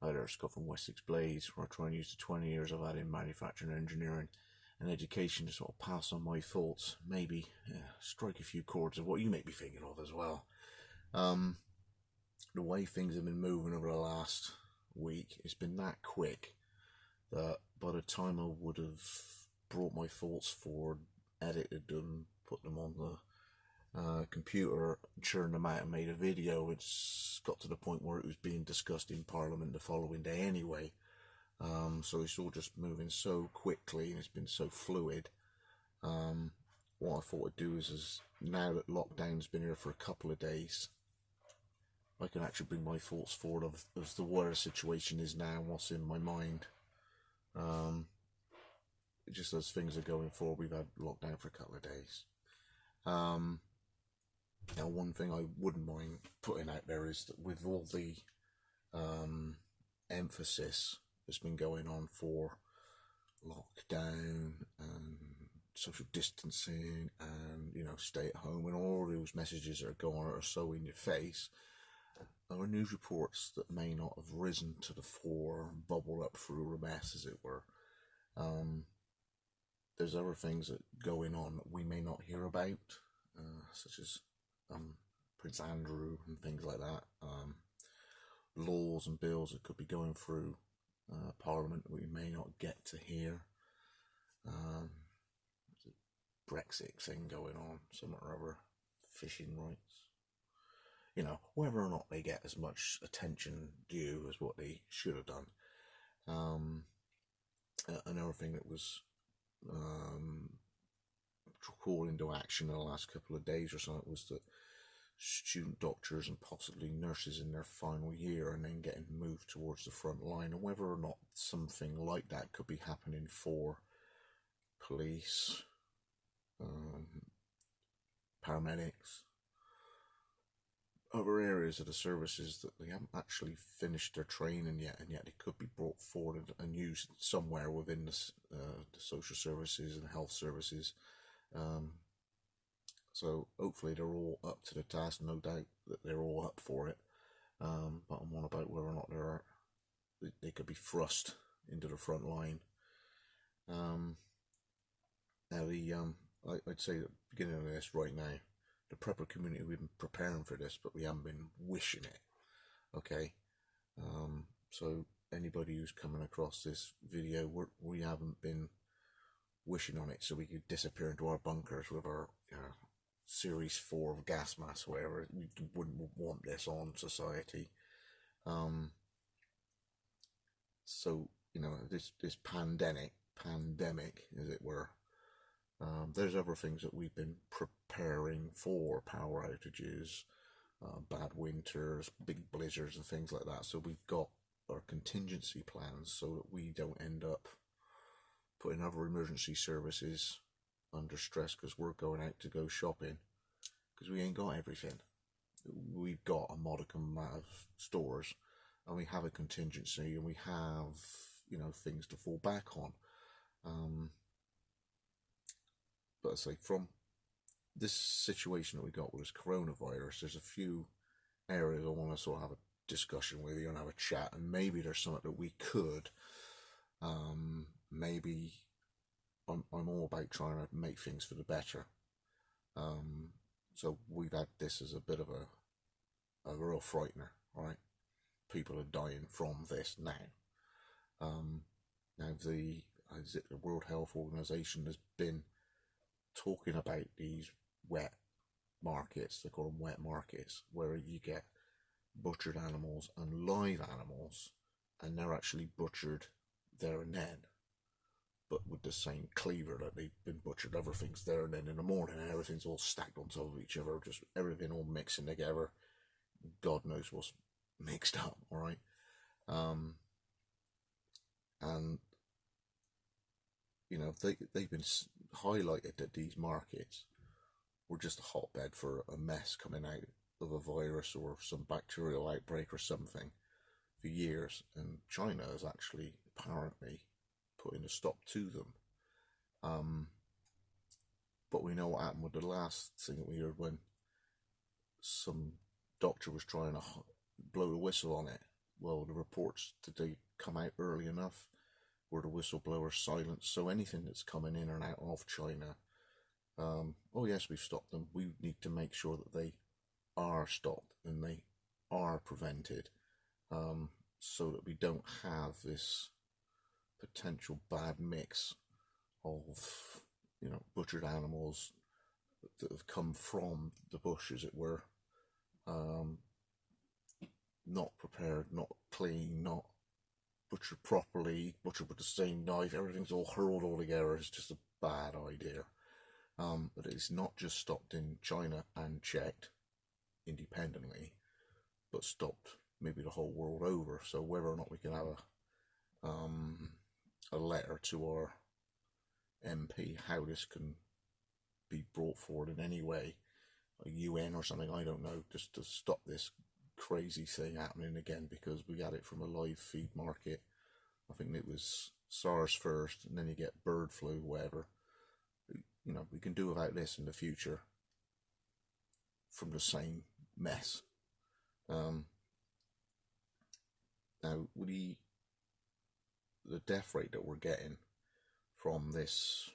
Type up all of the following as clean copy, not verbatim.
Hi there, Scott from Wessex Blades, where I try and use the 20 years I've had in manufacturing engineering and education to sort of pass on my thoughts, maybe strike a few chords of what you may be thinking of as well. The way things have been moving over the last week, it's been that quick that by the time I would have brought my thoughts forward, edited them, put them on the computer, churned them out and made a video, it's got to the point where it was being discussed in Parliament the following day anyway. So it's all just moving so quickly and it's been so fluid. What I thought I'd do is now that lockdown's been here for a couple of days, I can actually bring my thoughts forward of the where the situation is now and what's in my mind. Just as things are going forward, we've had lockdown for a couple of days. Now, one thing I wouldn't mind putting out there is that with all the emphasis that's been going on for lockdown and social distancing and, stay at home, and all those messages that are going on are so in your face, there are news reports that may not have risen to the fore, bubbled up through the mess, as it were. There's other things that going on that we may not hear about, such as Prince Andrew and things like that. Laws and bills that could be going through Parliament that we may not get to hear. There's a Brexit thing going on, something or other, fishing rights. Whether or not they get as much attention due as what they should have done. Another thing that was called into action in the last couple of days or something was that student doctors and possibly nurses in their final year and then getting moved towards the front line, and whether or not something like that could be happening for police, paramedics, other areas of the services that they haven't actually finished their training yet, and yet they could be brought forward and used somewhere within the social services and health services. So hopefully they're all up to the task. No doubt that they're all up for it. But I'm on about whether or not they could be thrust into the front line. Now I'd say at the beginning of this right now, the prepper community, we've been preparing for this, but we haven't been wishing it. Okay, so anybody who's coming across this video, we haven't been wishing on it so we could disappear into our bunkers with our Series 4 of gas masks, whatever. We wouldn't want this on society. So this pandemic, as it were. There's other things that we've been preparing for: power outages, bad winters, big blizzards and things like that. So we've got our contingency plans so that we don't end up putting other emergency services under stress because we're going out to go shopping, because we ain't got everything. We've got a modicum amount of stores, and we have a contingency, and we have things to fall back on. But I say, from this situation that we got with this coronavirus, there's a few areas I want to sort of have a discussion with you and have a chat, and maybe there's something that we could, maybe I'm all about trying to make things for the better. So we've had this as a bit of a real frightener, right? People are dying from this now. Now the World Health Organization has been talking about these wet markets. They call them wet markets, where you get butchered animals and live animals, and they're actually butchered there and then, but with the same cleaver that they've been butchered. Everything's there and then in the morning, and everything's all stacked on top of each other, just everything all mixing together. God knows what's mixed up, all right? And they've been highlighted that these markets were just a hotbed for a mess coming out of a virus or some bacterial outbreak or something for years, and China has actually apparently putting a stop to them. But we know what happened with the last thing that we heard, when some doctor was trying to blow the whistle on it, well, the reports, did they come out early enough? Were the whistleblowers silenced? So anything that's coming in and out of China, oh yes, we've stopped them. We need to make sure that they are stopped and they are prevented, so that we don't have this potential bad mix of, you know, butchered animals that have come from the bush, as it were, not prepared, not clean, not butchered properly, butchered with the same knife, everything's all hurled all together. It's just a bad idea. But it's not just stopped in China and checked independently, but stopped maybe the whole world over. So whether or not we can have a letter to our MP how this can be brought forward in any way, a UN or something, I don't know, just to stop this crazy thing happening again, because we got it from a live feed market. I think it was SARS first, and then you get bird flu, whatever. You know, we can do without this in the future from the same mess. Now, the death rate that we're getting from this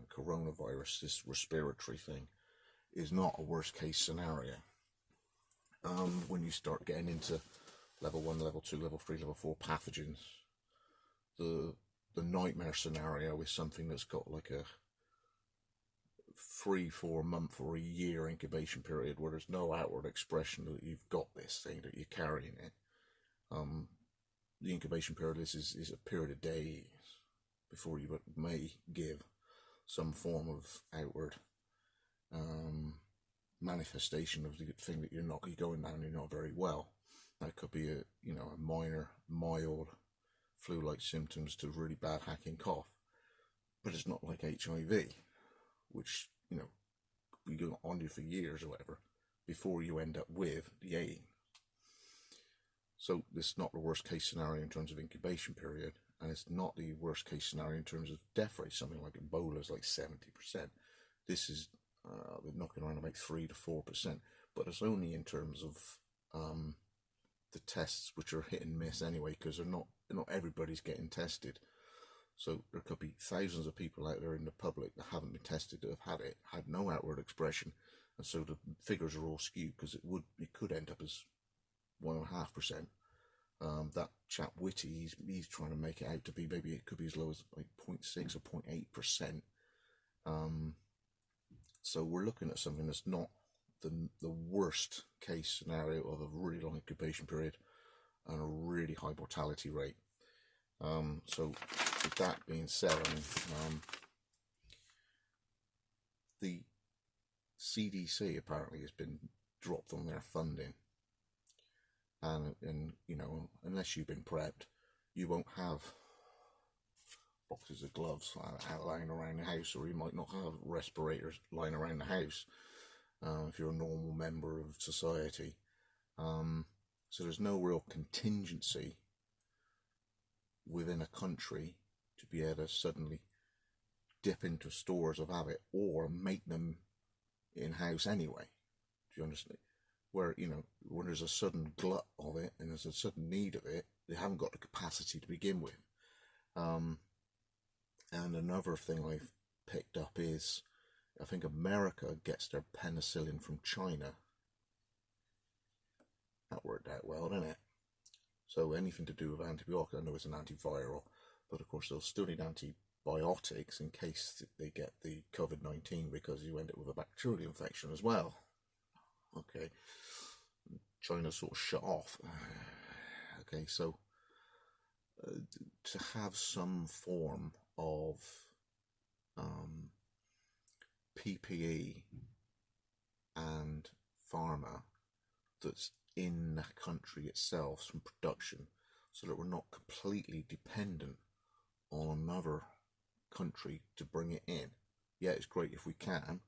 coronavirus, this respiratory thing, is not a worst case scenario. When you start getting into level 1, level 2, level 3, level 4 pathogens, the nightmare scenario is something that's got like a 3-4 month or a year incubation period where there's no outward expression that you've got this thing, that you're carrying it. The incubation period is a period of days before you may give some form of outward manifestation of the thing that you're going down, you're not very well. That could be a minor, mild flu-like symptoms to really bad hacking cough, but it's not like HIV, which could be on you for years or whatever before you end up with the AIDS. So this is not the worst case scenario in terms of incubation period, and it's not the worst case scenario in terms of death rate. Something like Ebola is like 70%. This is we're knocking around about 3 to 4%, but it's only in terms of the tests, which are hit and miss anyway, because not everybody's getting tested. So there could be thousands of people out there in the public that haven't been tested, that have had no outward expression, and so the figures are all skewed, because it could end up as 1.5%. That chap Whitty, he's trying to make it out to be, maybe it could be as low as like 0.6 or 0.8%. So we're looking at something that's not the worst case scenario of a really long incubation period and a really high mortality rate. So with that being said, the CDC apparently has been dropped on their funding, and unless you've been prepped, you won't have boxes of gloves lying around the house, or you might not have respirators lying around the house if you're a normal member of society. So there's no real contingency within a country to be able to suddenly dip into stores of have it, or make them in-house anyway. Do you understand? Where, when there's a sudden glut of it and there's a sudden need of it, they haven't got the capacity to begin with. And another thing I've picked up is, I think America gets their penicillin from China. That worked out well, didn't it? So anything to do with antibiotics, I know it's an antiviral, but of course they'll still need antibiotics in case they get the COVID-19, because you end up with a bacterial infection as well. Okay, China sort of shut off. Okay, so to have some form of PPE and pharma that's in the country itself from production, so that we're not completely dependent on another country to bring it in. Yeah, it's great if we can,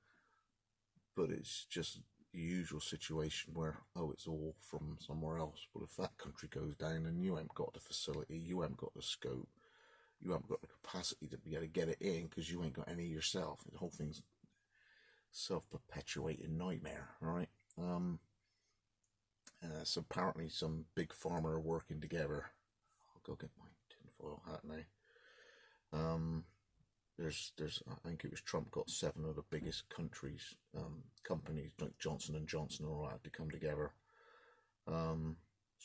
but it's just the usual situation where, it's all from somewhere else. But if that country goes down and you haven't got the facility, you haven't got the scope, you haven't got the capacity to be able to get it in, because you ain't got any yourself. The whole thing's self-perpetuating nightmare, all right? So apparently some big pharma are working together. I'll go get my tinfoil hat now. There's I think it was Trump got 7 of the biggest countries, companies like Johnson and Johnson all had to come together. So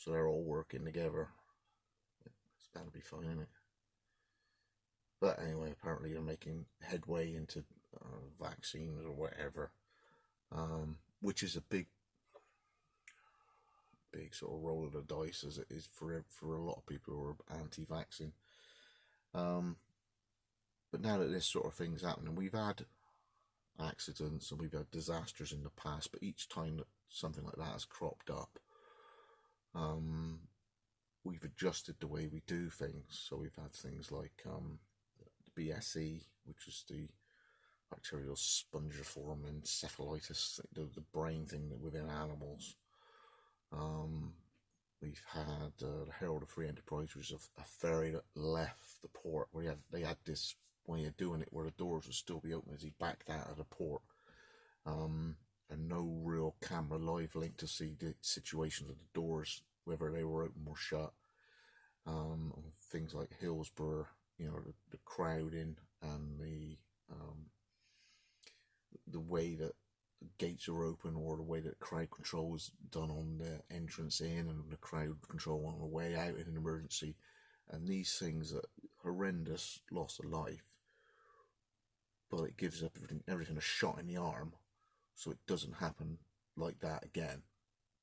they're all working together. It's bound to be fine, isn't it? But anyway, apparently they're making headway into vaccines or whatever, which is a big sort of roll of the dice, as it is for a lot of people who are anti-vaccine. But now that this sort of thing's happening, we've had accidents and we've had disasters in the past, but each time that something like that has cropped up, we've adjusted the way we do things. So we've had things like the BSE, which is the bacterial spongiform encephalitis, the brain thing within animals. We've had the Herald of Free Enterprise, which is a ferry that left the port, where they had this way of doing it where the doors would still be open as he backed out of the port, and no real camera live link to see the situations of the doors, whether they were open or shut. Things like Hillsborough, the crowding and the way that the gates are open, or the way that crowd control is done on the entrance in and the crowd control on the way out in an emergency, and these things are horrendous loss of life, but it gives everything a shot in the arm, so it doesn't happen like that again.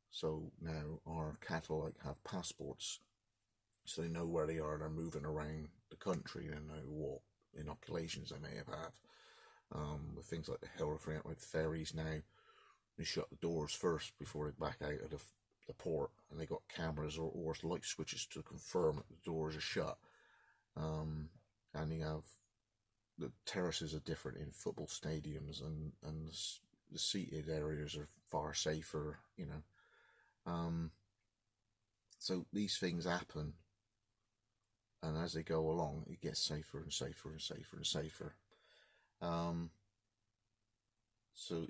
So now our cattle have passports, so they know where they are. They're moving around the country, and know what inoculations they may have had. With things like the Herald Free Enterprise ferries now, they shut the doors first before they back out of the port, and they got cameras or light switches to confirm that the doors are shut. And you have the terraces are different in football stadiums, and the seated areas are far safer, so these things happen, and as they go along, it gets safer and safer and safer and safer. So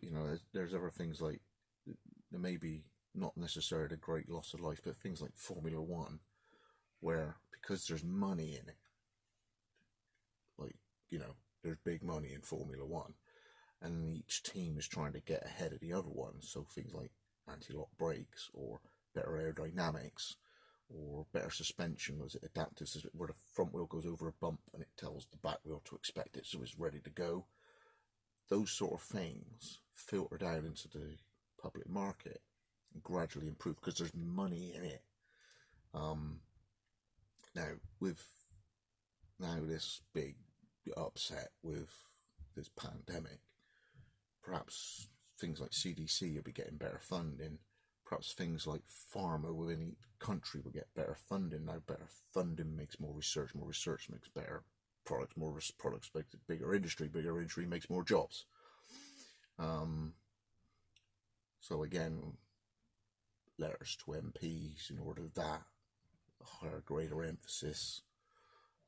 there's other things like, there may be not necessarily a great loss of life, but things like Formula One, where because there's money in it, there's big money in Formula One, and each team is trying to get ahead of the other one. So things like anti-lock brakes, or better aerodynamics, or better suspension, was it adaptive, where the front wheel goes over a bump and it tells the back wheel to expect it, so it's ready to go. Those sort of things filter down into the public market and gradually improve because there's money in it. Now with this big upset with this pandemic, perhaps things like CDC will be getting better funding. Perhaps things like pharma within each country will get better funding. Now better funding makes more research makes better products, more products makes a bigger industry makes more jobs. So again, letters to MPs in order that higher, greater emphasis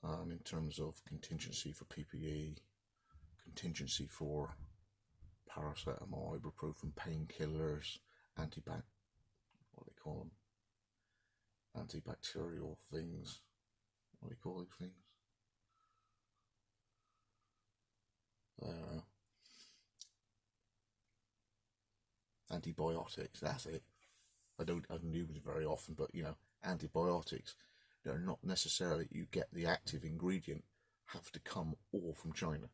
in terms of contingency for PPE, contingency for paracetamol, ibuprofen, painkillers, what do they call them? Antibacterial things. What do they call these things? I don't know. Antibiotics, that's it. I don't use it very often, but antibiotics, they're not necessarily, you get the active ingredient, have to come all from China.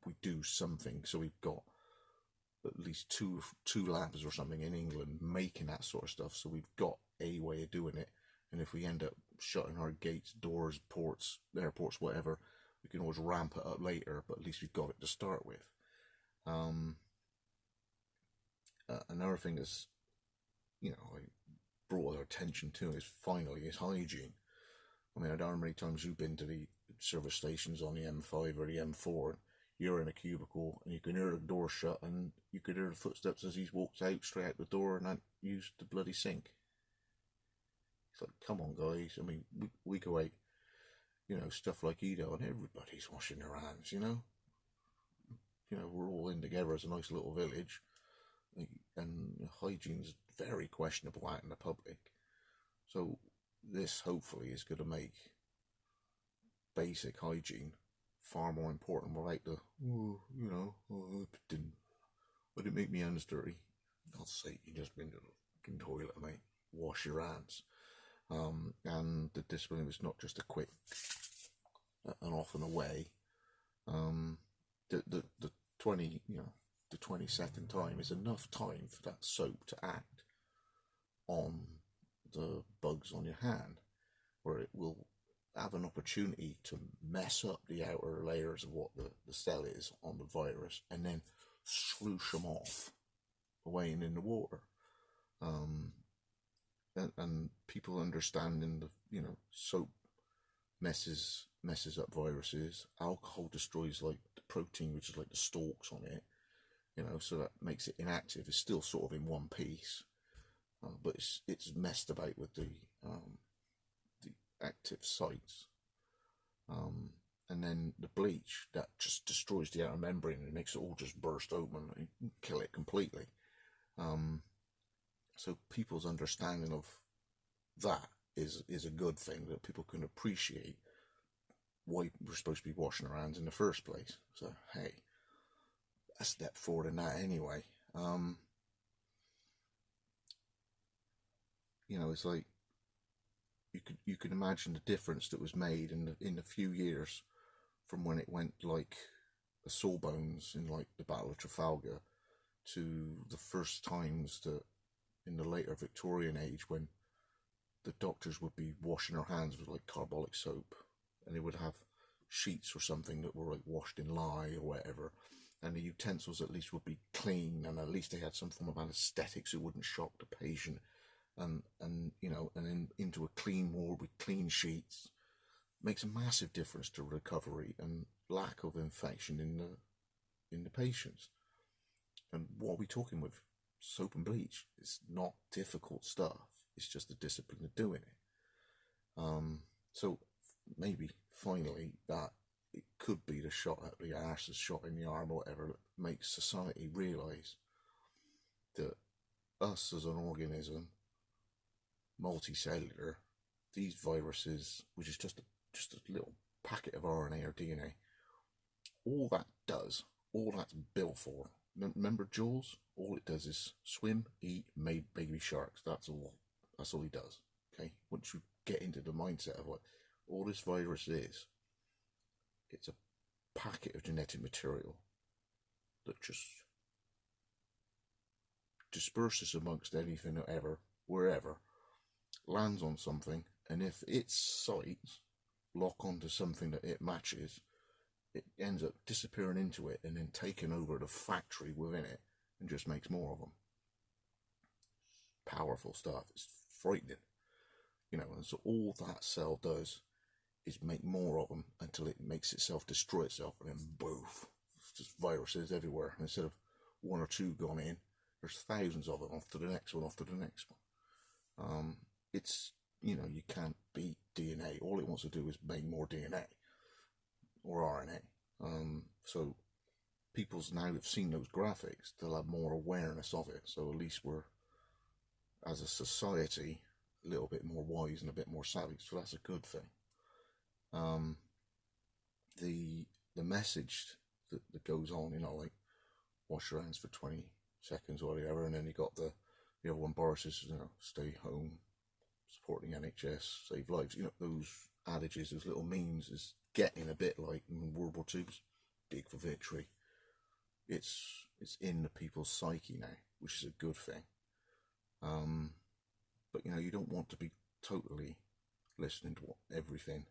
We do something, so we've got at least two labs or something in England making that sort of stuff, so we've got a way of doing it. And if we end up shutting our gates, doors, ports, airports, whatever, we can always ramp it up later, but at least we've got it to start with. Another thing is, I brought their attention to is hygiene. I mean, I don't know how many times you've been to the service stations on the M5 or the M4. You're in a cubicle and you can hear the door shut, and you could hear the footsteps as he's walked out straight out the door and used the bloody sink. It's like, come on, guys. I mean, we go out, stuff like Edo, and everybody's washing their hands. We're all in together as a nice little village. and hygiene is very questionable out in the public. So this hopefully is going to make basic hygiene far more important without the, it didn't make me hands dirty. God's sake, you just been to the fucking toilet, mate. Wash your hands. And the discipline was not just a quick and off and away. The 20-second time is enough time for that soap to act on the bugs on your hand, where it will have an opportunity to mess up the outer layers of what the cell is on the virus, and then sloosh them off away and in the water. And people understanding the soap messes up viruses. Alcohol destroys like the protein, which is like the stalks on it, so that makes it inactive. It's still sort of in one piece, but it's messed about with the active sites. And then the bleach, that just destroys the outer membrane and it makes it all just burst open and kill it completely. So people's understanding of that is a good thing, that people can appreciate why we're supposed to be washing our hands in the first place. So hey, a step forward in that anyway. It's like you can imagine the difference that was made in the few years from when it went like a sawbones in like the Battle of Trafalgar to the first times that in the later Victorian age, when the doctors would be washing their hands with like carbolic soap, and they would have sheets or something that were like washed in lye or whatever, and the utensils at least would be clean, and at least they had some form of anesthetics, it wouldn't shock the patient, and then into a clean ward with clean sheets makes a massive difference to recovery and lack of infection in the patients. And what are we talking with? Soap and bleach. It's not difficult stuff. It's just the discipline of doing it. So maybe finally that it could be the shot at the arse, the shot in the arm, or whatever, that makes society realise that us as an organism, multicellular, these viruses, which is just a little packet of RNA or DNA, all that's built for. Remember Jaws? All it does is swim, eat, made baby sharks. That's all he does. Okay? Once you get into the mindset of what all this virus is, it's a packet of genetic material that just disperses amongst anything or ever, wherever, lands on something, and if its sites lock onto something that it matches, it ends up disappearing into it and then taking over the factory within it and just makes more of them. Powerful stuff. It's frightening. And so all that cell does is make more of them until it makes itself destroy itself, and then boof, it's just viruses everywhere. And instead of one or two gone in, there's thousands of them, off to the next one, off to the next one. It's, you can't beat DNA. All it wants to do is make more DNA or RNA. So people's now have seen those graphics, they'll have more awareness of it. So at least we're, as a society, a little bit more wise and a bit more savvy. So that's a good thing. The message that goes on, like wash your hands for 20 seconds or whatever, and then you got the other one, Boris is, stay home, support the NHS, save lives. Those adages, those little memes is getting a bit like World War II, big for victory. It's in the people's psyche now, which is a good thing. But you don't want to be totally listening to everything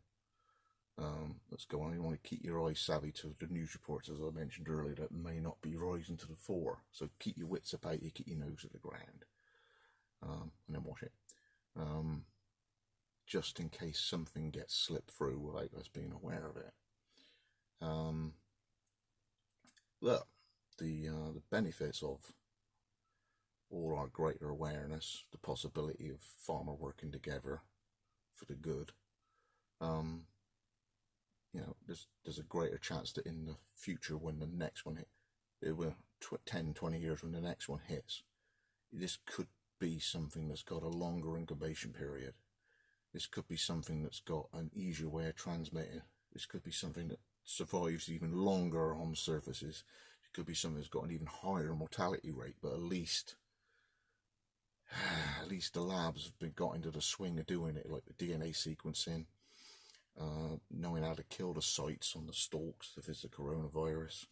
that's going on. You want to keep your eyes savvy to the news reports, as I mentioned earlier, that may not be rising to the fore. So keep your wits about you, keep your nose to the ground, and then wash it. Just in case something gets slipped through without us being aware of it. Look, the benefits of all our greater awareness, the possibility of pharma working together for the good. There's a greater chance that in the future, when the next one hit, it will 10, 20 years when the next one hits, this could be something that's got a longer incubation period. This could be something that's got an easier way of transmitting. This could be something that survives even longer on surfaces. It could be something that's got an even higher mortality rate, but at least the labs have got into the swing of doing it, like the DNA sequencing, knowing how to kill the sites on the stalks if it's a coronavirus.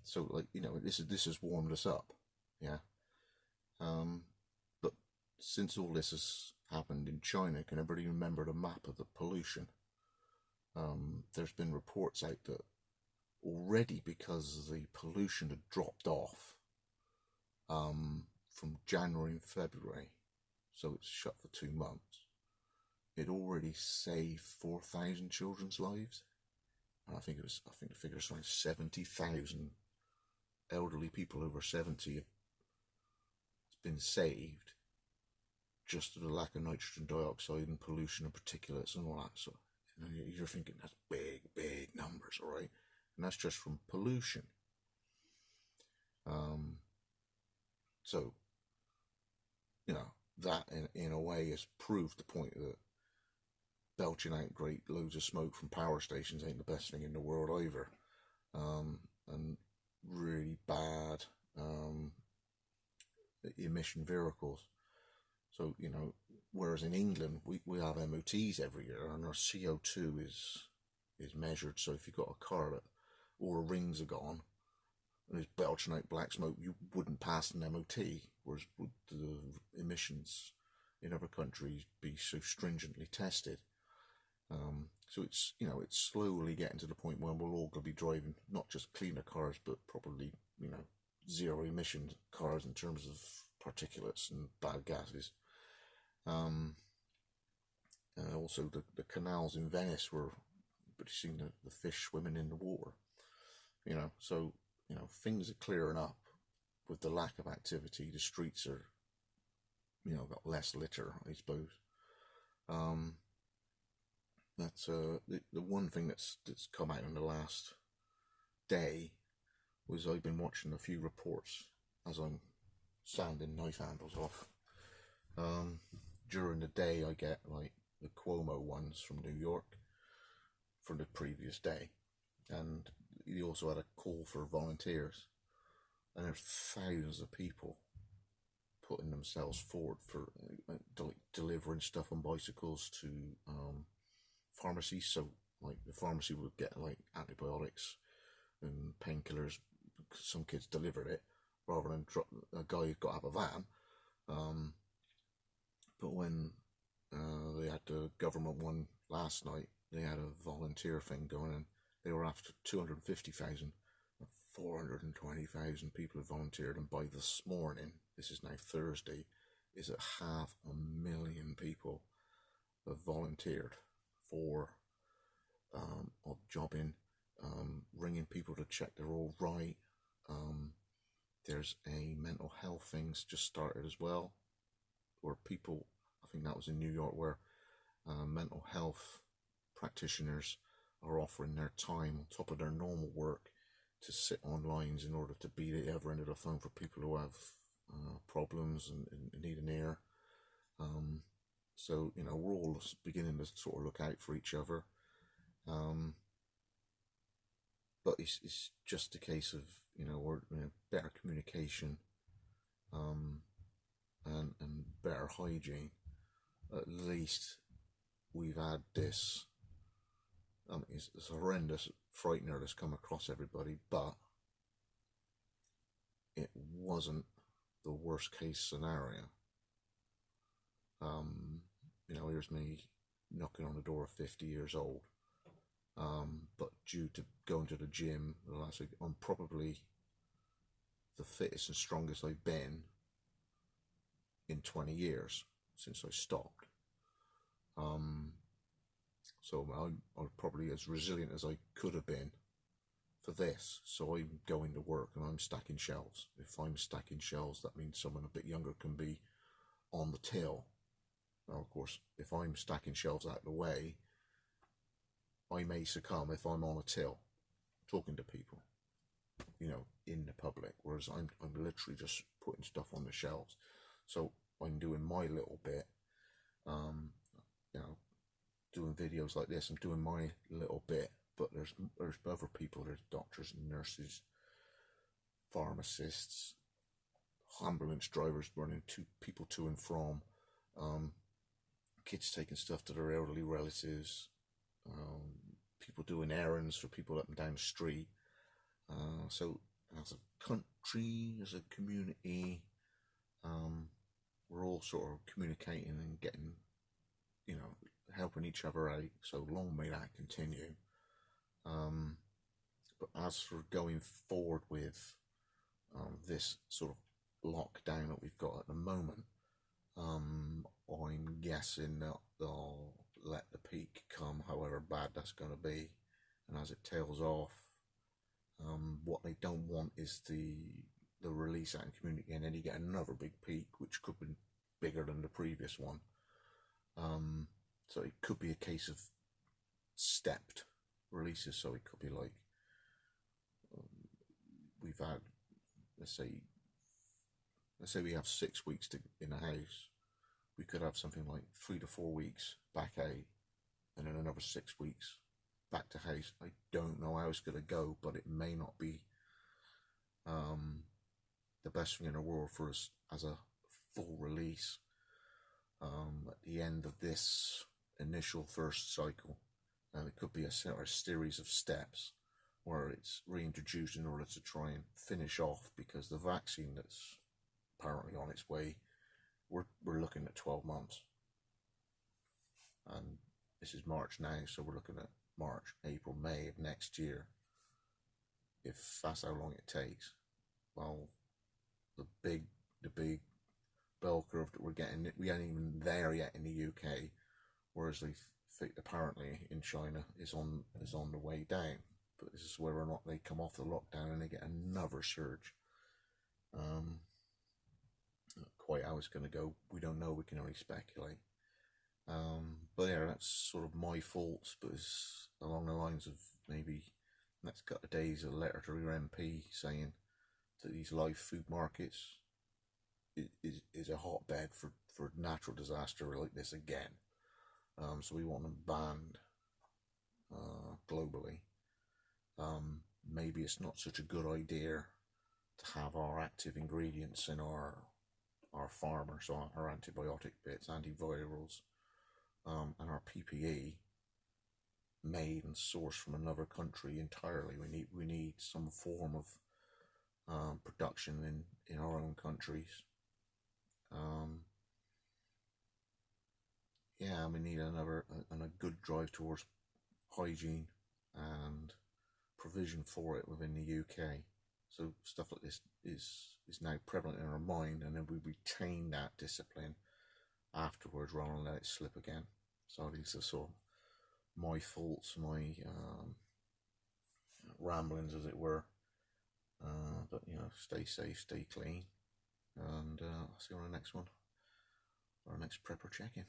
So, like, you know, this has warmed us up, yeah. But since all this has happened in China, can everybody remember the map of the pollution? There's been reports out that already, because the pollution had dropped off from January and February, so it's shut for 2 months, it already saved 4,000 children's lives. And I think the figure is around 70,000 elderly people over 70 have been saved just to the lack of nitrogen dioxide and pollution and particulates and all that. So you're thinking that's big numbers, all right? And that's just from pollution. So, you know, that in a way has proved the point that belching out great loads of smoke from power stations ain't the best thing in the world either. And really bad emission vehicles. So, you know, whereas in England we have MOTs every year, and our CO2 is measured. So if you've got a car that all the rings are gone and is belching out black smoke, you wouldn't pass an MOT. Whereas would the emissions in other countries be so stringently tested? So it's, you know, it's slowly getting to the point where we're all going to be driving not just cleaner cars, but probably, you know, zero emission cars in terms of particulates and bad gases. Also the canals in Venice were seeing the fish swimming in the water, you know. So, you know, things are clearing up with the lack of activity. The streets are, you know, got less litter, I suppose. That's the one thing that's come out in the last day was I've been watching a few reports as I'm sanding knife handles off. During the day I get like the Cuomo ones from New York for the previous day, and he also had a call for volunteers, and there's thousands of people putting themselves forward for delivering stuff on bicycles to pharmacies. So like the pharmacy would get like antibiotics and painkillers, some kids delivered it rather than a guy who's got to have a van. But when they had the government one last night, they had a volunteer thing going, and they were after 250,000. 420,000 people have volunteered, and by this morning, this is now Thursday, is that 500,000 people have volunteered for odd jobbing, ringing people to check they're all right. There's a mental health things just started as well, where people, I think that was in New York, where mental health practitioners are offering their time on top of their normal work to sit on lines in order to be the other end of the phone for people who have problems and need an ear. So, you know, we're all beginning to sort of look out for each other. But it's just a case of, you know, better communication and better hygiene. At least we've had this. It's a horrendous frightener that's come across everybody, but it wasn't the worst case scenario. You know, here's me knocking on the door of 50 years old, but due to going to the gym the last week, I'm probably the fittest and strongest I've been in 20 years since I stopped. So I'm probably as resilient as I could have been for this. So I'm going to work and I'm stacking shelves. If I'm stacking shelves, that means someone a bit younger can be on the till. Now, of course, if I'm stacking shelves out of the way, I may succumb if I'm on a till talking to people. You know, in the public, whereas I'm literally just putting stuff on the shelves. So I'm doing my little bit, you know, doing videos like this. I'm doing my little bit, but there's other people. There's doctors and nurses, pharmacists, ambulance drivers running people to and from, kids taking stuff to their elderly relatives, people doing errands for people up and down the street. So as a country, as a community, we're all sort of communicating and getting, you know, helping each other out. So long may that continue. But as for going forward with this sort of lockdown that we've got at the moment, I'm guessing that they'll let the peak come, however bad that's going to be, and as it tails off, what they don't want is the release out in the community, and then you get another big peak, which could be bigger than the previous one. So it could be a case of stepped releases. So it could be like, we've had, let's say we have 6 weeks in a house. We could have something like 3 to 4 weeks back out, and then another 6 weeks back to house. I don't know how it's going to go, but it may not be the best thing in the world for us as a full release at the end of this initial first cycle. It could be a series of steps where it's reintroduced in order to try and finish off, because the vaccine that's apparently on its way, we're looking at 12 months, and this is March now, so we're looking at March, April, May of next year, if that's how long it takes. Well, the big bell curve that we're getting, we ain't even there yet in the UK, whereas they apparently in China is on the way down. But this is whether or not they come off the lockdown and they get another surge. Quite how it's going to go, we don't know. We can only speculate. But yeah, that's sort of my faults, but it's along the lines of maybe next couple of days a letter to your MP saying that these live food markets is a hotbed for natural disaster like this again. So we want them banned globally. Maybe it's not such a good idea to have our active ingredients in our pharma, so our antibiotic bits, antivirals, and our PPE made and sourced from another country entirely. We need some form of production in our own countries. Yeah, we need a good drive towards hygiene and provision for it within the UK. So stuff like this is now prevalent in our mind, and then we retain that discipline afterwards rather than let it slip again. So these are sort of my faults, my ramblings, as it were. But you know, stay safe, stay clean, and I'll see you on the next one, our next prepper check-in.